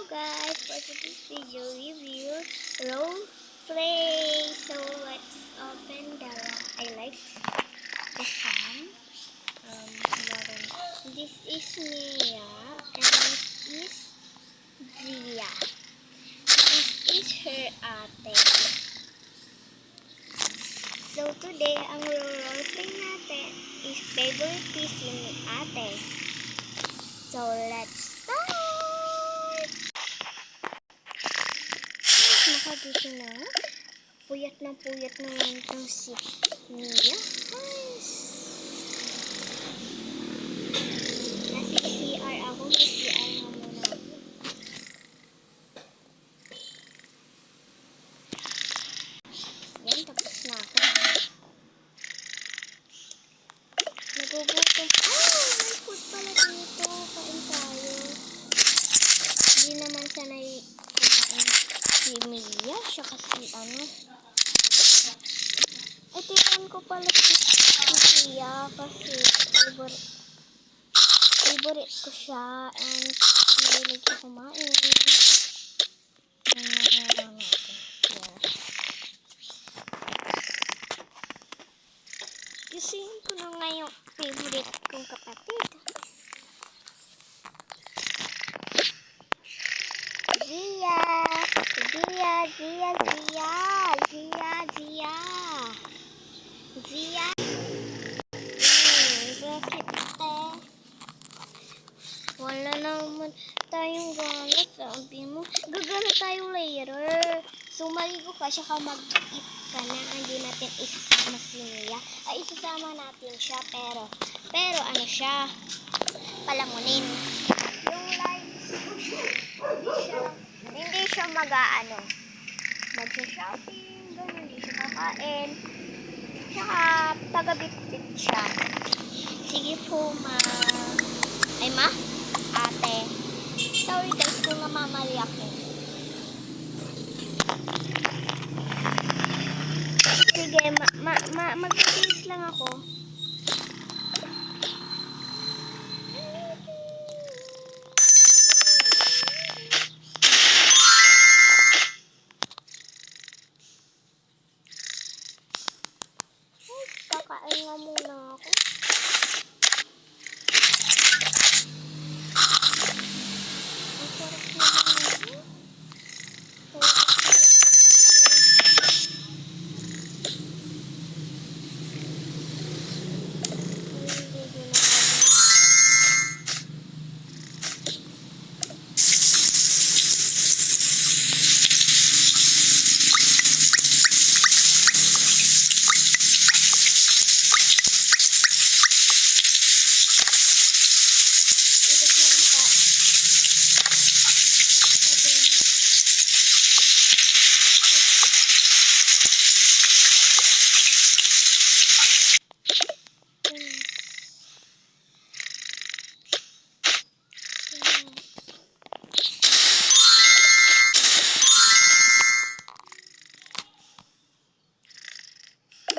guys, for today's video review role play. So let's open the I like the sun. This is Mia and this is Zia. This is her ate. So today ang role play natin is favorite PC ni ate. So let's start. Nakagising na. Puyat na itong si Mia. Nasa CR ako. May CR na muna ako. Yan, tapos na ako. Nagugutom. May food pala dito. Kain tayo. Hindi naman sanay kumain si Mia. Siya kasi itipan ko pala si Mia kasi favorite ko siya and mahilig siya kumain. Lang natin. Kisihin ko na nga yung favorite kong kapatid. Zia! Bakit wala naman tayong gana. Sabi mo, gagana tayong later. So, maligo ka siya ka mag-eat ka na. Hindi natin isasama si Mia. Ay, isasama natin siya. Pero ano siya? Palamunin. Yung lights. Hindi siya mag-shopping. Ganun, hindi siya kakain. Tsaka, taga-bit-bit siya. Sige po, ma. Ay, ma? Ate. Sorry guys kung namamali ako. Sige, mag-tiis lang ako. Kakain nga muna ako.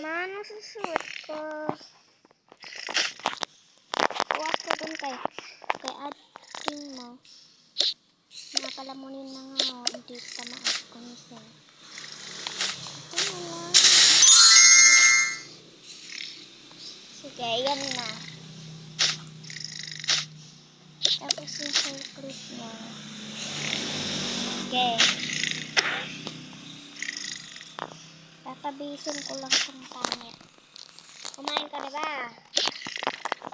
Anong susuot ko? Kuha ko dun kay ating mo. Napalamunin na nga ako. Hindi ka maas-komisin. Ito na lang. Sige, yan na. Tapos yung secret niya. Okay. Tatabisin ko lang kung pangit. Kumain ka na ba?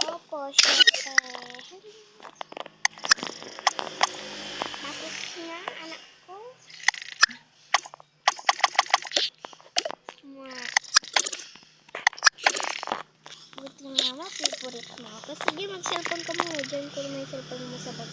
Opo, syempre. Tapos nga, anak ko. Buti mama, favorite mo ako. Sige, mag-cellphone ka muna. Diyan ko naman yung cellphone mo sa bag.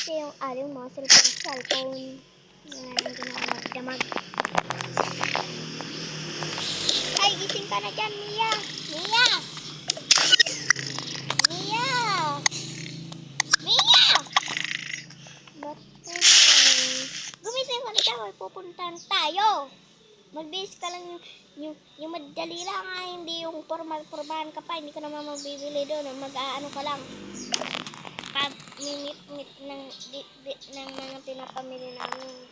Yung aling mo, cellphone. Nandun ako magdamag. Ay, gising ka na dyan, Mia! Ba't Tita, may pupuntahan tayo. Magbihis ka lang yung madali lang ha, hindi yung formal-formahan ka pa, hindi ka naman magbibili doon, mag-aano ka lang. Pamimit-mit ng mga pinapamili namin.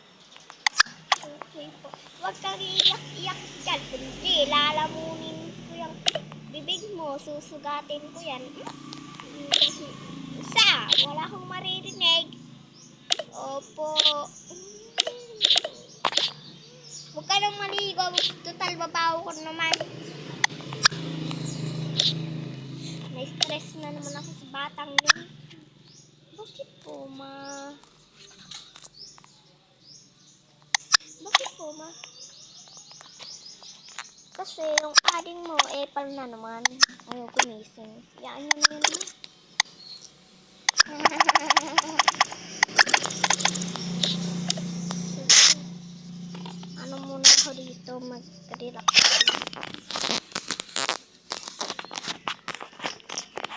Okay po. Huwag kang iyak-iyak dyan, kundi lalamunin ko yung bibig mo, susugatin ko yan. Isa, wala akong maririnig. Opo. Huwag ka nang maligo. Total, babaho ko naman. Na-stress na naman ako sa batang yun. Bakit po, ma? Bakit po, ma? Kasi yung ading mo, epal na naman. Ayaw gumising. Yaan nyo na yun, ma. Ano muna ako dito, mag-relax.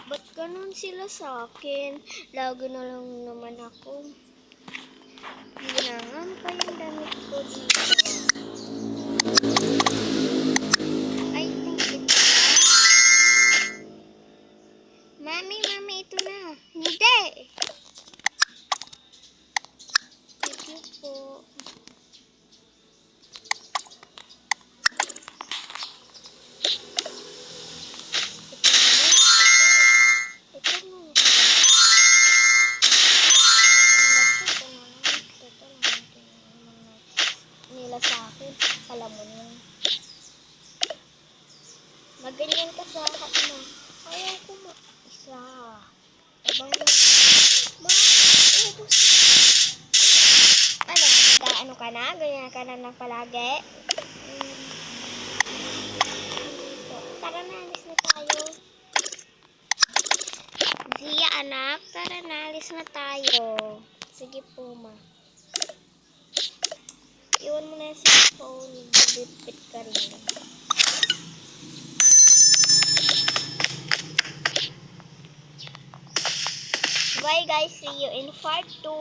Ba't ganun sila sa akin? Lagi na lang naman ako. Ginangan pa yung damit ko dito. Ay, ito na. Mami, ito na. Hindi! Sige po. Nila sa akin, alam mo yun. Maganyan ka sa akin mo. Ayaw ko isa. Abang yun. Ano, ano ka na? Ganyan ka na ng palagi? Tara na, alis na tayo. Zia, anak, tara na, alis na tayo. Sige po, ma. Iwan mo na yung cellphone. Bibit ka rin. Bye guys, see you in part 2.